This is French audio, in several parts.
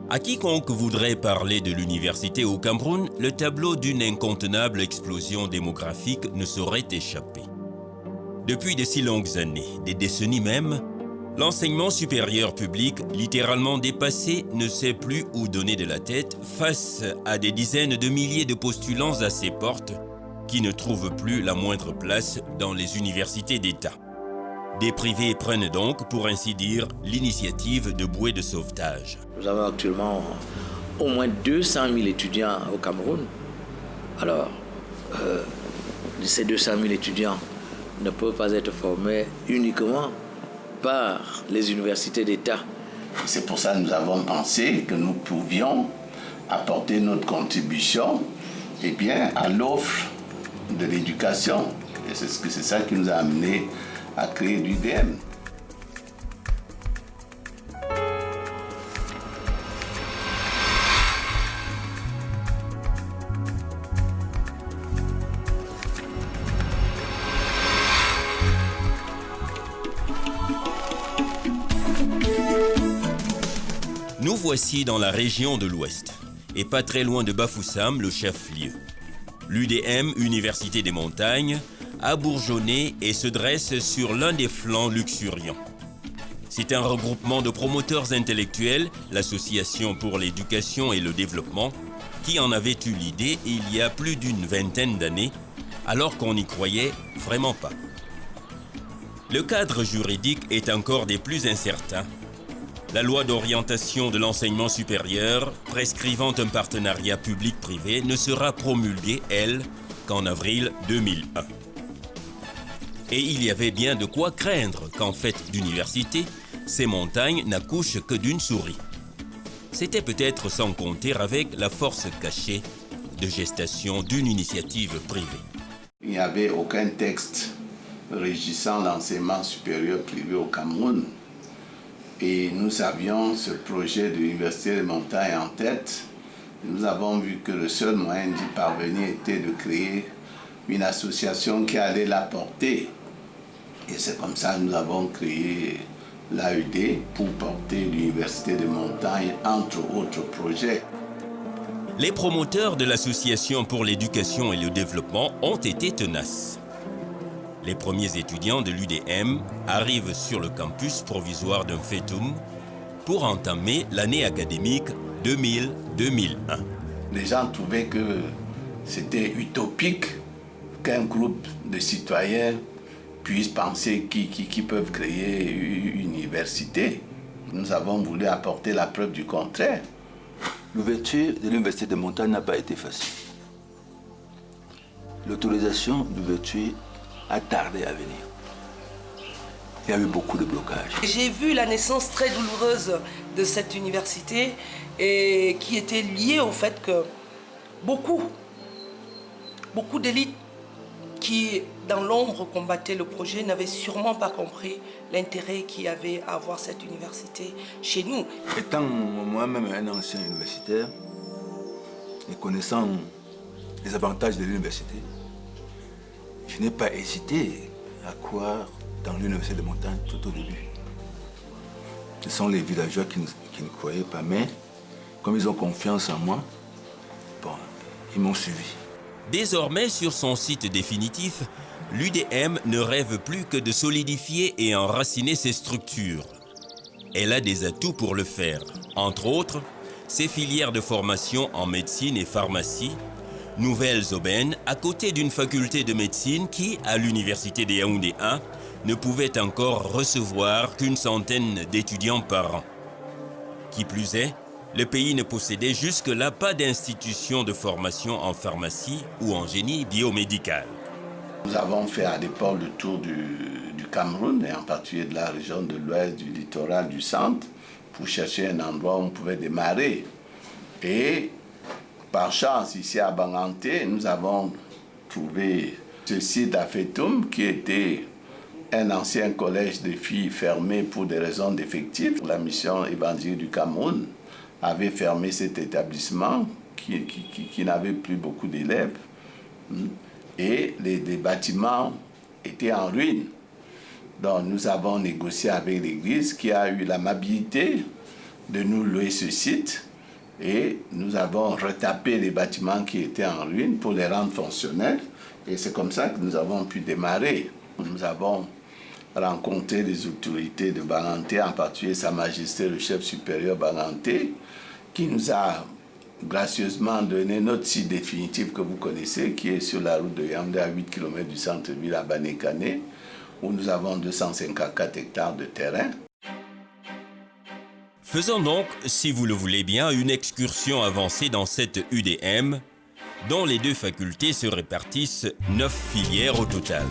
À quiconque voudrait parler de l'université au Cameroun, le tableau d'une incontenable explosion démographique ne saurait échapper. Depuis de si longues années, des décennies même, l'enseignement supérieur public, littéralement dépassé, ne sait plus où donner de la tête face à des dizaines de milliers de postulants à ses portes qui ne trouvent plus la moindre place dans les universités d'État. Des privés prennent donc, pour ainsi dire, l'initiative de bouées de sauvetage. Nous avons actuellement au moins 200 000 étudiants au Cameroun. Alors, ces 200 000 étudiants ne peuvent pas être formés uniquement par les universités d'État. C'est pour ça que nous avons pensé que nous pouvions apporter notre contribution à l'offre de l'éducation. Et c'est ça qui nous a amené à créer l'UDM. Nous voici dans la région de l'Ouest, et pas très loin de Bafoussam, le chef-lieu. L'UDM, Université des Montagnes, a bourgeonné et se dresse sur l'un des flancs luxuriants. C'est un regroupement de promoteurs intellectuels, l'Association pour l'éducation et le développement, qui en avait eu l'idée il y a plus d'une vingtaine d'années, alors qu'on n'y croyait vraiment pas. Le cadre juridique est encore des plus incertains. La loi d'orientation de l'enseignement supérieur, prescrivant un partenariat public-privé, ne sera promulguée, elle, qu'en avril 2001. Et il y avait bien de quoi craindre qu'en fait d'université, ces montagnes n'accouchent que d'une souris. C'était peut-être sans compter avec la force cachée de gestation d'une initiative privée. Il n'y avait aucun texte régissant l'enseignement supérieur privé au Cameroun. Et nous avions ce projet de l'Université des Montagnes en tête. Nous avons vu que le seul moyen d'y parvenir était de créer une association qui allait la porter. Et c'est comme ça que nous avons créé l'AED pour porter l'Université des Montagnes, entre autres projets. Les promoteurs de l'Association pour l'éducation et le développement ont été tenaces. Les premiers étudiants de l'UDM arrivent sur le campus provisoire d'un FETUM pour entamer l'année académique 2000-2001. Les gens trouvaient que c'était utopique qu'un groupe de citoyens puisse penser qu'ils peuvent créer une université. Nous avons voulu apporter la preuve du contraire. L'ouverture de l'Université des Montagnes n'a pas été facile. L'autorisation d'ouverture a tardé à venir. Il y a eu beaucoup de blocages. J'ai vu la naissance très douloureuse de cette université et qui était liée au fait que beaucoup d'élites qui, dans l'ombre, combattaient le projet n'avaient sûrement pas compris l'intérêt qu'il y avait à avoir cette université chez nous. Étant moi-même un ancien universitaire et connaissant les avantages de l'université, je n'ai pas hésité à croire dans l'Université des Montagnes tout au début. Ce sont les villageois qui ne croyaient pas, mais comme ils ont confiance en moi, ils m'ont suivi. Désormais, sur son site définitif, l'UDM ne rêve plus que de solidifier et enraciner ses structures. Elle a des atouts pour le faire. Entre autres, ses filières de formation en médecine et pharmacie, nouvelles aubaines à côté d'une faculté de médecine qui, à l'université de Yaoundé 1, ne pouvait encore recevoir qu'une centaine d'étudiants par an. Qui plus est, le pays ne possédait jusque-là pas d'institution de formation en pharmacie ou en génie biomédical. Nous avons fait à l'époque le tour du Cameroun, et en particulier de la région de l'ouest, du littoral, du centre, pour chercher un endroit où on pouvait démarrer. Et par chance, ici à Banganté, nous avons trouvé ce site à FETUM qui était un ancien collège de filles fermé pour des raisons d'effectifs. La mission évangélique du Cameroun avait fermé cet établissement qui n'avait plus beaucoup d'élèves. Et les bâtiments étaient en ruine. Donc nous avons négocié avec l'église qui a eu l'amabilité de nous louer ce site Et nous avons retapé les bâtiments qui étaient en ruine pour les rendre fonctionnels. Et c'est comme ça que nous avons pu démarrer. Nous avons rencontré les autorités de Banganté, en particulier Sa Majesté le chef supérieur Banganté, qui nous a gracieusement donné notre site définitif que vous connaissez, qui est sur la route de Yaoundé à 8 km du centre-ville à Banékané, où nous avons 254 hectares de terrain. Faisons donc, si vous le voulez bien, une excursion avancée dans cette UDM, dont les deux facultés se répartissent 9 filières au total.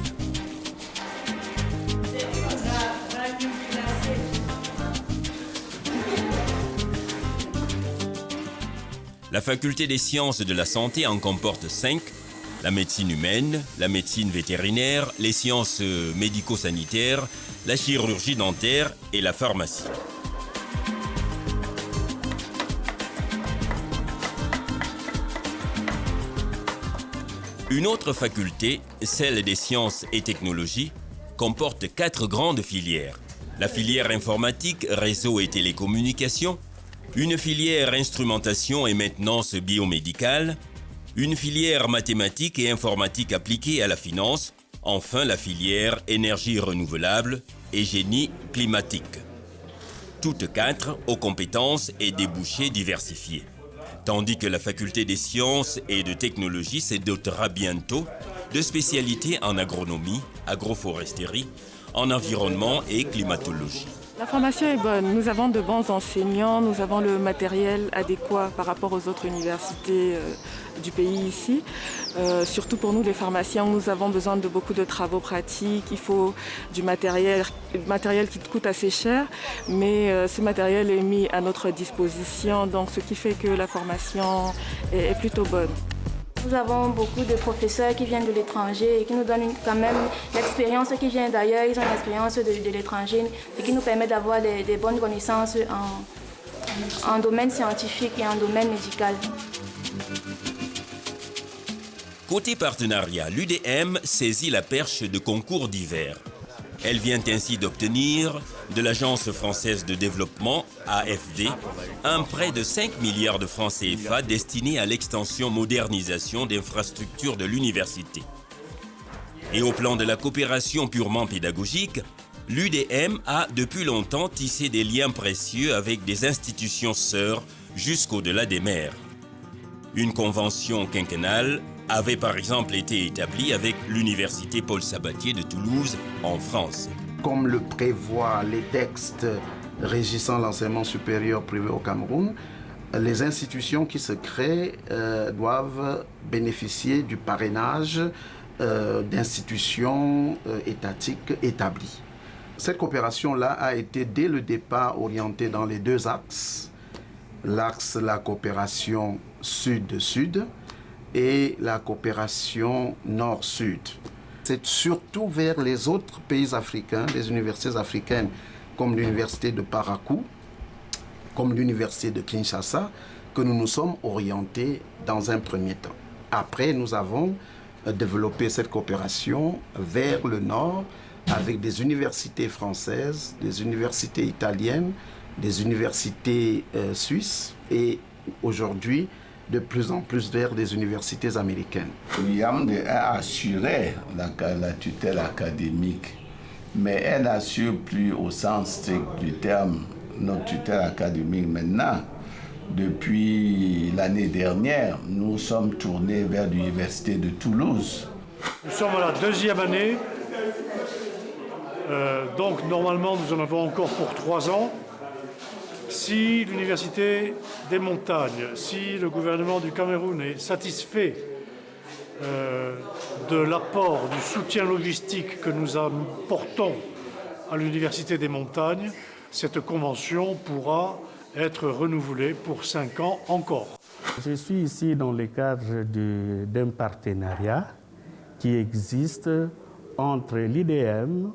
La faculté des sciences de la santé en comporte 5, la médecine humaine, la médecine vétérinaire, les sciences médico-sanitaires, la chirurgie dentaire et la pharmacie. Une autre faculté, celle des sciences et technologies, comporte 4 grandes filières. La filière informatique, réseau et télécommunications, une filière instrumentation et maintenance biomédicale, une filière mathématiques et informatique appliquée à la finance, enfin la filière énergie renouvelable et génie climatique. Toutes 4 aux compétences et débouchés diversifiés. Tandis que la faculté des sciences et de technologie se dotera bientôt de spécialités en agronomie, agroforesterie, en environnement et climatologie. La formation est bonne. Nous avons de bons enseignants, nous avons le matériel adéquat par rapport aux autres universités du pays ici. Surtout pour nous les pharmaciens, nous avons besoin de beaucoup de travaux pratiques. Il faut du matériel qui coûte assez cher, mais ce matériel est mis à notre disposition, donc ce qui fait que la formation est plutôt bonne. Nous avons beaucoup de professeurs qui viennent de l'étranger et qui nous donnent quand même l'expérience qui vient d'ailleurs. Ils ont l'expérience de l'étranger et qui nous permet d'avoir des bonnes connaissances en domaine scientifique et en domaine médical. Côté partenariat, l'UDM saisit la perche de concours divers. Elle vient ainsi d'obtenir de l'Agence française de développement, AFD, un prêt de 5 milliards de francs CFA destiné à l'extension-modernisation d'infrastructures de l'université. Et au plan de la coopération purement pédagogique, l'UDM a depuis longtemps tissé des liens précieux avec des institutions sœurs jusqu'au-delà des mers. Une convention quinquennale avait par exemple été établie avec l'Université Paul Sabatier de Toulouse en France. Comme le prévoient les textes régissant l'enseignement supérieur privé au Cameroun, les institutions qui se créent doivent bénéficier du parrainage d'institutions étatiques établies. Cette coopération-là a été dès le départ orientée dans les 2 axes. L'axe, la coopération sud-sud et la coopération nord-sud. C'est surtout vers les autres pays africains, les universités africaines comme l'université de Parakou, comme l'université de Kinshasa, que nous nous sommes orientés dans un premier temps. Après, nous avons développé cette coopération vers le nord avec des universités françaises, des universités italiennes, des universités suisses et aujourd'hui de plus en plus vers des universités américaines. Yaoundé a assuré la tutelle académique, mais elle n'assure plus au sens strict du terme notre tutelle académique maintenant. Depuis l'année dernière, nous sommes tournés vers l'université de Toulouse. Nous sommes à la 2e année, donc normalement nous en avons encore pour 3 ans. Si l'Université des montagnes, si le gouvernement du Cameroun est satisfait de l'apport, du soutien logistique que nous apportons à l'Université des montagnes, cette convention pourra être renouvelée pour 5 ans encore. Je suis ici dans le cadre d'un partenariat qui existe entre l'IDM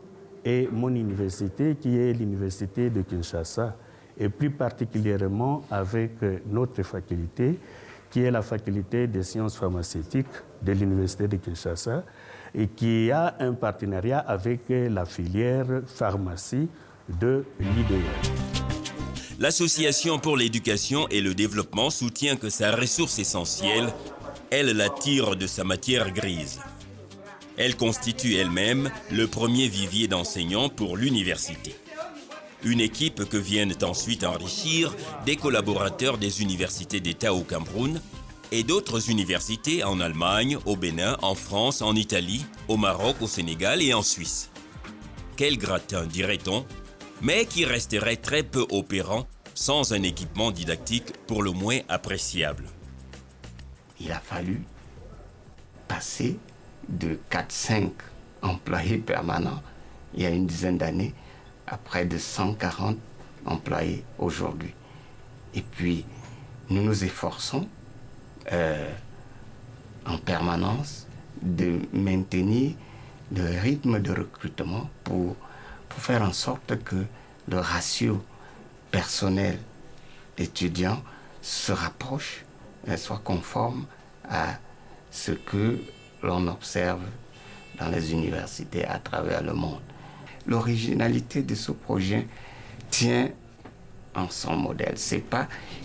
et mon université, qui est l'Université de Kinshasa, et plus particulièrement avec notre faculté, qui est la faculté des sciences pharmaceutiques de l'Université de Kinshasa, et qui a un partenariat avec la filière pharmacie de l'IDM. l'Association pour l'éducation et le développement soutient que sa ressource essentielle, elle la tire de sa matière grise. Elle constitue elle-même le premier vivier d'enseignants pour l'université. Une équipe que viennent ensuite enrichir des collaborateurs des universités d'État au Cameroun et d'autres universités en Allemagne, au Bénin, en France, en Italie, au Maroc, au Sénégal et en Suisse. Quel gratin, dirait-on, mais qui resterait très peu opérant sans un équipement didactique pour le moins appréciable. Il a fallu passer de 4-5 employés permanents il y a une dizaine d'années à près de 140 employés aujourd'hui. Et puis, nous nous efforçons en permanence de maintenir le rythme de recrutement pour faire en sorte que le ratio personnel étudiant se rapproche, soit conforme à ce que l'on observe dans les universités à travers le monde. L'originalité de ce projet tient en son modèle.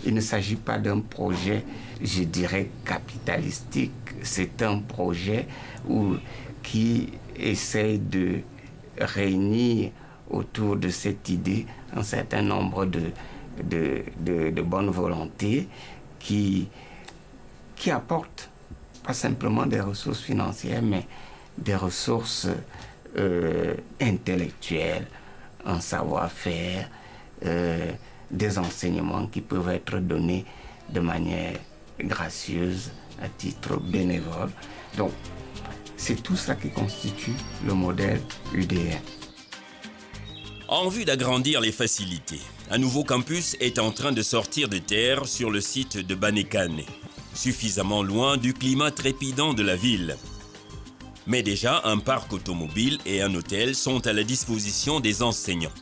Il ne s'agit pas d'un projet, je dirais, capitalistique. C'est un projet qui essaie de réunir autour de cette idée un certain nombre de bonnes volontés qui apportent pas simplement des ressources financières, mais des ressources intellectuelles, un savoir-faire, des enseignements qui peuvent être donnés de manière gracieuse, à titre bénévole. Donc, c'est tout ça qui constitue le modèle UDM. En vue d'agrandir les facilités, un nouveau campus est en train de sortir de terre sur le site de Banekane, suffisamment loin du climat trépidant de la ville. Mais déjà, un parc automobile et un hôtel sont à la disposition des enseignants.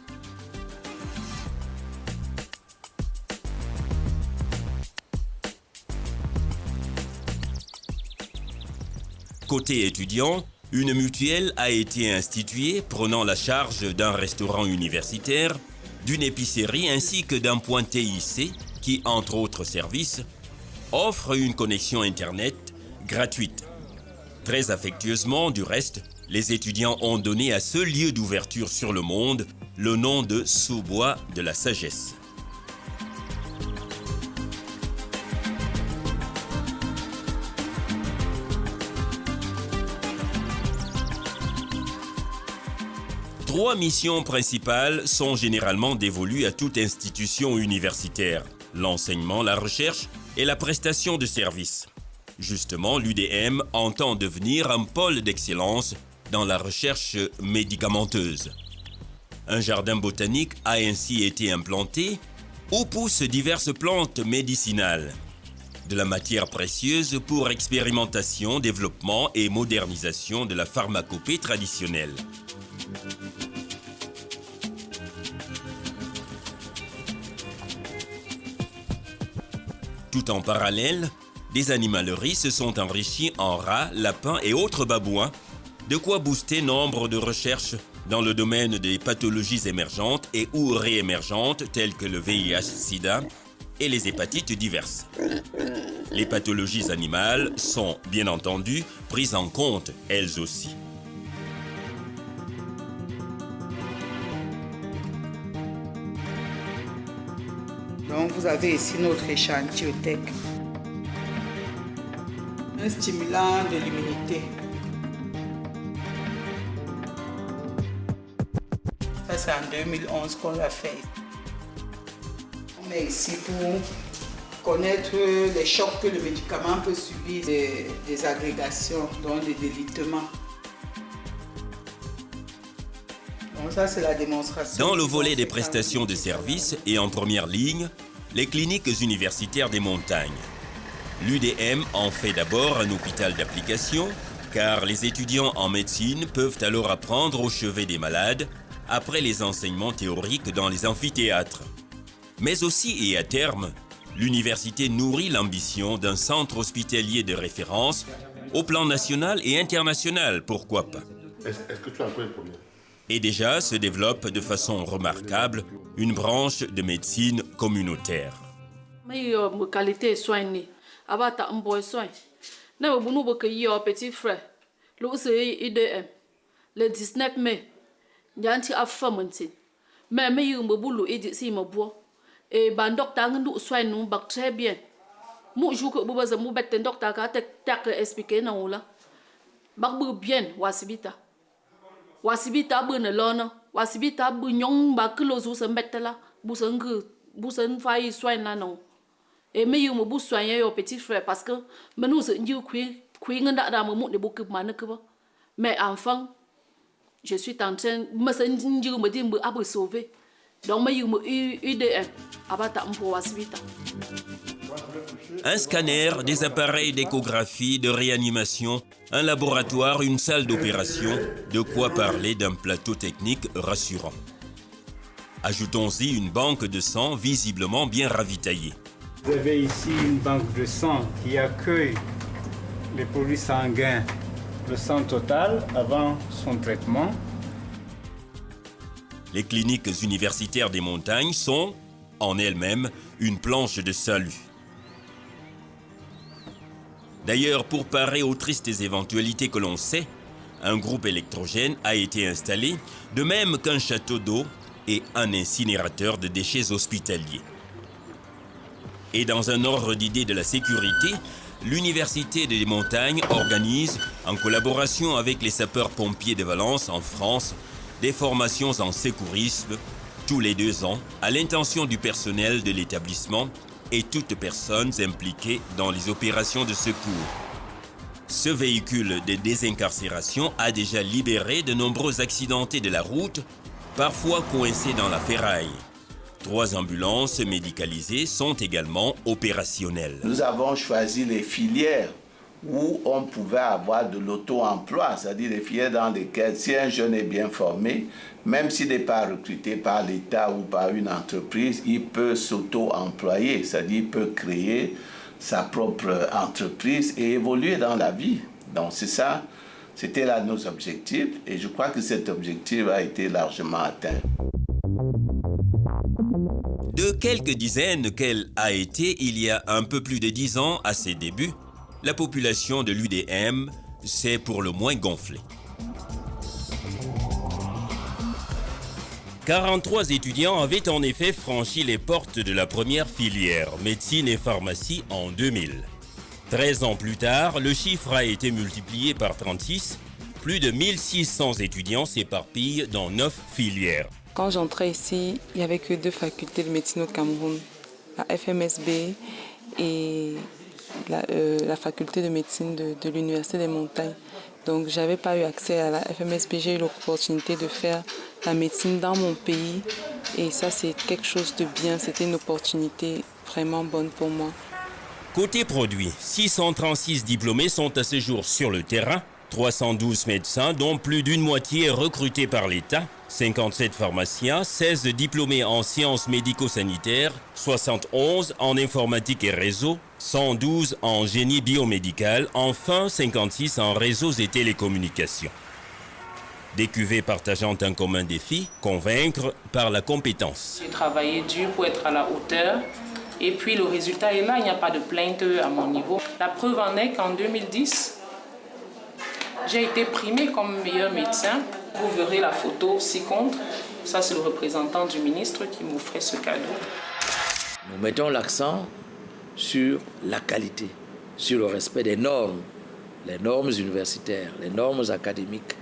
Côté étudiant, une mutuelle a été instituée prenant la charge d'un restaurant universitaire, d'une épicerie ainsi que d'un point TIC qui, entre autres services, offre une connexion Internet gratuite. Très affectueusement, du reste, les étudiants ont donné à ce lieu d'ouverture sur le monde le nom de sous-bois de la sagesse. Trois missions principales sont généralement dévolues à toute institution universitaire: l'enseignement, la recherche et la prestation de services. Justement, l'UDM entend devenir un pôle d'excellence dans la recherche médicamenteuse. Un jardin botanique a ainsi été implanté où poussent diverses plantes médicinales. De la matière précieuse pour expérimentation, développement et modernisation de la pharmacopée traditionnelle. Tout en parallèle, des animaleries se sont enrichies en rats, lapins et autres babouins, de quoi booster nombre de recherches dans le domaine des pathologies émergentes et ou réémergentes telles que le VIH-Sida et les hépatites diverses. Les pathologies animales sont, bien entendu, prises en compte, elles aussi. Donc vous avez ici notre échantillotech, un stimulant de l'immunité. Ça c'est en 2011 qu'on l'a fait. On est ici pour connaître les chocs que le médicament peut subir, des agrégations, donc des délitements. Donc ça c'est la démonstration. Dans le volet des prestations de services et en première ligne, les cliniques universitaires des montagnes. L'UDM en fait d'abord un hôpital d'application, car les étudiants en médecine peuvent alors apprendre au chevet des malades après les enseignements théoriques dans les amphithéâtres. Mais aussi et à terme, l'université nourrit l'ambition d'un centre hospitalier de référence au plan national et international, pourquoi pas. Est-ce que tu as un point premier ? Et déjà se développe de façon remarquable une branche de médecine communautaire. Ma qualité de soins abata un boy soin. Na vous nous petit frère. Le IDM. Le 19 mai. Nyanti afamenti. Mais me boulot et si ma bois. Et ban docteur nous soin nous bak très bien. Mu joue que vous avez bête docteur ka tak expliquer na ola. Bak bu bien wasibita. Wasibita bu ne lona. Wasibita bu nyong bak lo zo se bête là. Bu sen fai soin na non. Et mais me bu soigner au petit frère parce que me nous nous kui nganda da mu ne bu que mais enfant je suis en train me sentir me dire me sauver donc me UDM abata mpo wasibita. Un scanner, des appareils d'échographie, de réanimation, un laboratoire, une salle d'opération, de quoi parler d'un plateau technique rassurant. Ajoutons-y une banque de sang visiblement bien ravitaillée. Vous avez ici une banque de sang qui accueille les produits sanguins, le sang total avant son traitement. Les cliniques universitaires des montagnes sont, en elles-mêmes, une planche de salut. D'ailleurs, pour parer aux tristes éventualités que l'on sait, un groupe électrogène a été installé, de même qu'un château d'eau et un incinérateur de déchets hospitaliers. Et dans un ordre d'idée de la sécurité, l'Université des montagnes organise, en collaboration avec les sapeurs-pompiers de Valence en France, des formations en secourisme tous les 2 ans à l'intention du personnel de l'établissement et toutes personnes impliquées dans les opérations de secours. Ce véhicule de désincarcération a déjà libéré de nombreux accidentés de la route, parfois coincés dans la ferraille. 3 ambulances médicalisées sont également opérationnelles. Nous avons choisi les filières où on pouvait avoir de l'auto-emploi, c'est-à-dire les filières dans lesquelles si un jeune est bien formé, même s'il n'est pas recruté par l'État ou par une entreprise, il peut s'auto-employer, c'est-à-dire il peut créer sa propre entreprise et évoluer dans la vie. Donc c'est ça, c'était là nos objectifs et je crois que cet objectif a été largement atteint. De quelques dizaines qu'elle a été il y a un peu plus de 10 ans à ses débuts, la population de l'UDM s'est pour le moins gonflée. 43 étudiants avaient en effet franchi les portes de la première filière, médecine et pharmacie, en 2000. 13 ans plus tard, le chiffre a été multiplié par 36. Plus de 1600 étudiants s'éparpillent dans 9 filières. Quand j'entrais ici, il n'y avait que 2 facultés de médecine au Cameroun, la FMSB et la faculté de médecine de l'Université des montagnes. Donc je n'avais pas eu accès à la FMSB, j'ai eu l'opportunité de faire la médecine dans mon pays et ça c'est quelque chose de bien, c'était une opportunité vraiment bonne pour moi. Côté produit, 636 diplômés sont à ce jour sur le terrain, 312 médecins dont plus d'une moitié recrutés par l'État, 57 pharmaciens, 16 diplômés en sciences médico-sanitaires, 71 en informatique et réseau, 112 en génie biomédical, enfin 56 en réseaux et télécommunications. Des cuvées partageant un commun défi, convaincre par la compétence. J'ai travaillé dur pour être à la hauteur et puis le résultat est là, il n'y a pas de plainte à mon niveau. La preuve en est qu'en 2010, j'ai été primée comme meilleur médecin. Vous verrez la photo ci-contre. Ça, c'est le représentant du ministre qui m'offrait ce cadeau. Nous mettons l'accent sur la qualité, sur le respect des normes, les normes universitaires, les normes académiques,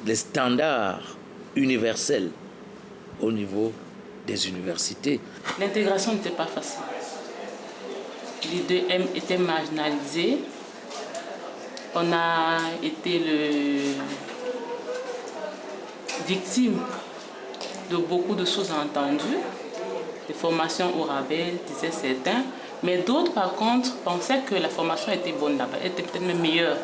les standards universels au niveau des universités. L'intégration n'était pas facile. L'IDM était marginalisé. On a été victime de beaucoup de choses entendues, des formations au rabais, disaient certains, mais d'autres par contre pensaient que la formation était bonne là-bas, était peut-être même meilleure.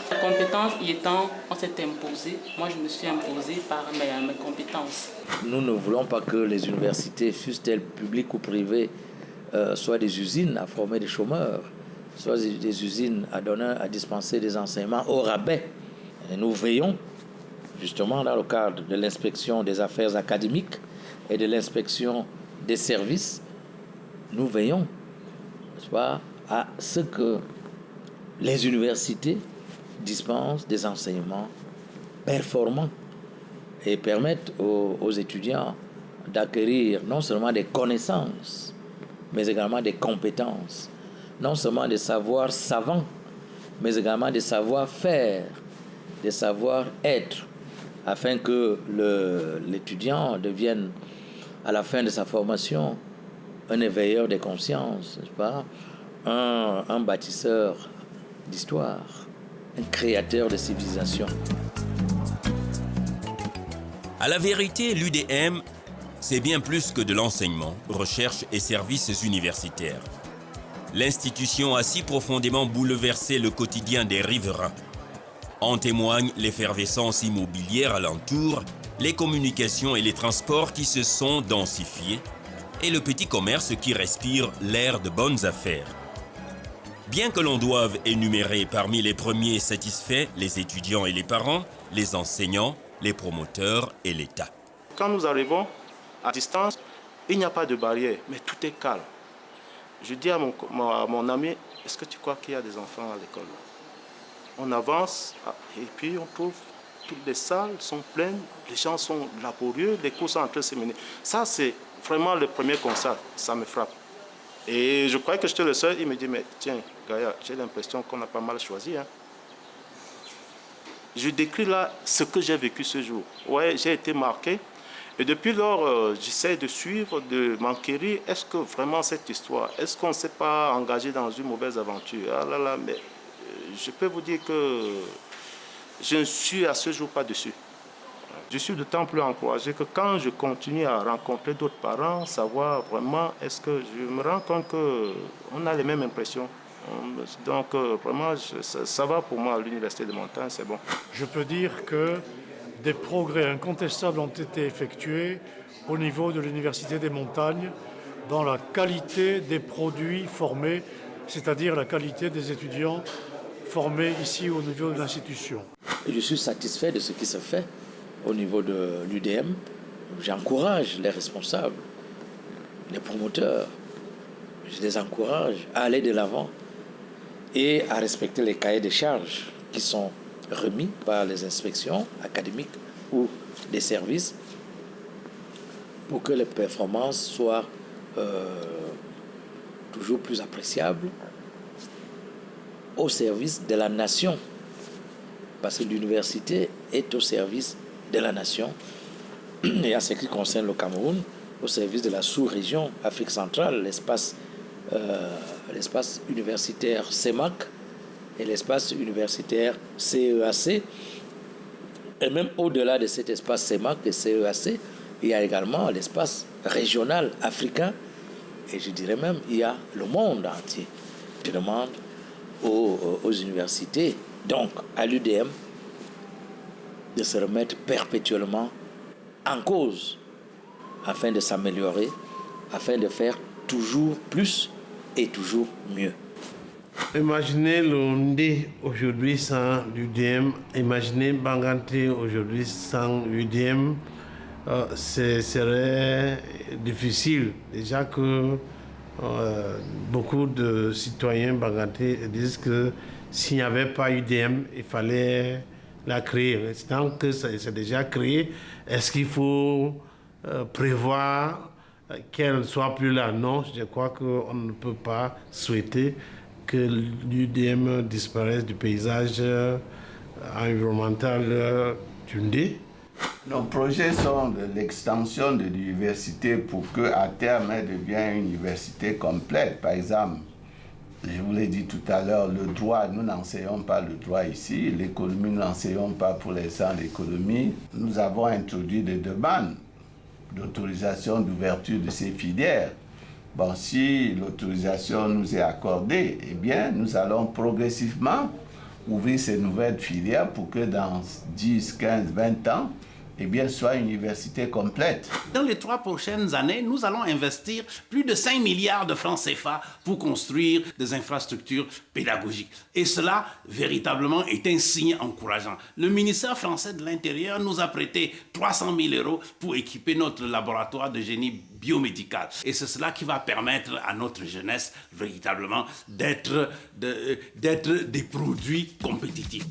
La compétence y étant, on s'est imposé. Moi, je me suis imposée par mes compétences. Nous ne voulons pas que les universités, fussent-elles publiques ou privées, soient des usines à former des chômeurs, soit des usines à dispenser des enseignements au rabais. Et nous veillons, justement, dans le cadre de l'inspection des affaires académiques, et de l'inspection des services, nous veillons, n'est-ce pas, à ce que les universités dispensent des enseignements performants et permettent aux étudiants d'acquérir non seulement des connaissances, mais également des compétences, non seulement des savoirs savants, mais également des savoir-faire, des savoir-être, afin que l'étudiant devienne, à la fin de sa formation, un éveilleur des consciences, n'est-ce pas, un bâtisseur d'histoire, un créateur de civilisation. À la vérité, l'UDM, c'est bien plus que de l'enseignement, recherche et services universitaires. L'institution a si profondément bouleversé le quotidien des riverains. En témoignent l'effervescence immobilière alentour, les communications et les transports qui se sont densifiés et le petit commerce qui respire l'air de bonnes affaires. Bien que l'on doive énumérer parmi les premiers satisfaits les étudiants et les parents, les enseignants, les promoteurs et l'État. Quand nous arrivons à distance, il n'y a pas de barrière, mais tout est calme. Je dis à mon ami, est-ce que tu crois qu'il y a des enfants à l'école? On avance et puis on trouve toutes les salles sont pleines, les gens sont laborieux, les cours sont en train de se mener. Ça, c'est vraiment le premier constat, ça me frappe. Et je croyais que j'étais le seul, il me dit, mais tiens, Gaïa, j'ai l'impression qu'on a pas mal choisi. Hein. Je décris là ce que j'ai vécu ce jour. Ouais, j'ai été marqué. Et depuis lors, j'essaie de suivre, de m'enquérir. Est-ce que vraiment cette histoire, est-ce qu'on ne s'est pas engagé dans une mauvaise aventure? Ah là là, mais je peux vous dire que je ne suis à ce jour pas dessus. Je suis d'autant plus encouragé que quand je continue à rencontrer d'autres parents, savoir vraiment, est-ce que je me rends compte qu'on a les mêmes impressions. Donc vraiment, ça va pour moi à l'Université de Montagne, c'est bon. Je peux dire que des progrès incontestables ont été effectués au niveau de l'Université des Montagnes dans la qualité des produits formés, c'est-à-dire la qualité des étudiants formés ici au niveau de l'institution. Je suis satisfait de ce qui se fait au niveau de l'UDM. J'encourage les responsables, les promoteurs, je les encourage à aller de l'avant et à respecter les cahiers de charges qui sont remis par les inspections académiques ou des services pour que les performances soient toujours plus appréciables au service de la nation. Parce que l'université est au service de la nation et en ce qui concerne le Cameroun, au service de la sous-région Afrique centrale, l'espace universitaire CEMAC et l'espace universitaire CEAC. Et même au-delà de cet espace CEMAC et CEAC, il y a également l'espace régional africain et je dirais même il y a le monde entier. Je demande aux universités, donc à l'UDM, de se remettre perpétuellement en cause afin de s'améliorer, afin de faire toujours plus et toujours mieux. Imaginez l'Ondé aujourd'hui sans l'UDM, imaginez Banganté aujourd'hui sans l'UDM, ce serait difficile. Déjà que beaucoup de citoyens Banganté disent que s'il n'y avait pas l'UDM, il fallait la créer. Tant que c'est déjà créé, est-ce qu'il faut prévoir qu'elle ne soit plus là? Non, je crois qu'on ne peut pas souhaiter que l'UDM disparaisse du paysage environnemental tundé. Nos projets sont de l'extension de l'université pour qu'à terme, elle devienne une université complète. Par exemple, je vous l'ai dit tout à l'heure, le droit, nous n'enseignons pas le droit ici. L'économie, nous n'enseignons pas pour l'instant l'économie. Nous avons introduit des demandes d'autorisation d'ouverture de ces filières. Bon, si l'autorisation nous est accordée, eh bien, nous allons progressivement ouvrir ces nouvelles filières pour que dans 10, 15, 20 ans, soit une université complète. Dans les 3 prochaines années, nous allons investir plus de 5 milliards de francs CFA pour construire des infrastructures pédagogiques. Et cela, véritablement, est un signe encourageant. Le ministère français de l'Intérieur nous a prêté 300 000 € pour équiper notre laboratoire de génie biomédical. Et c'est cela qui va permettre à notre jeunesse, véritablement, d'être des produits compétitifs.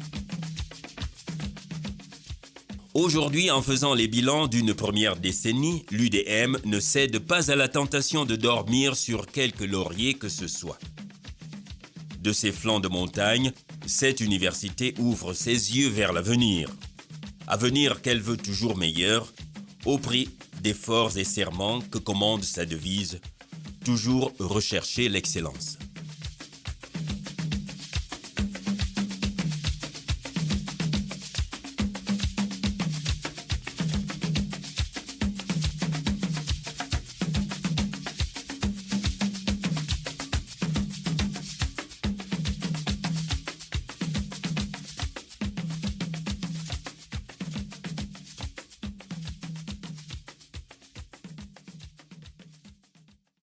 Aujourd'hui, en faisant les bilans d'une première décennie, l'UDM ne cède pas à la tentation de dormir sur quelque laurier que ce soit. De ses flancs de montagne, cette université ouvre ses yeux vers l'avenir. Avenir qu'elle veut toujours meilleur, au prix d'efforts et serments que commande sa devise, toujours rechercher l'excellence.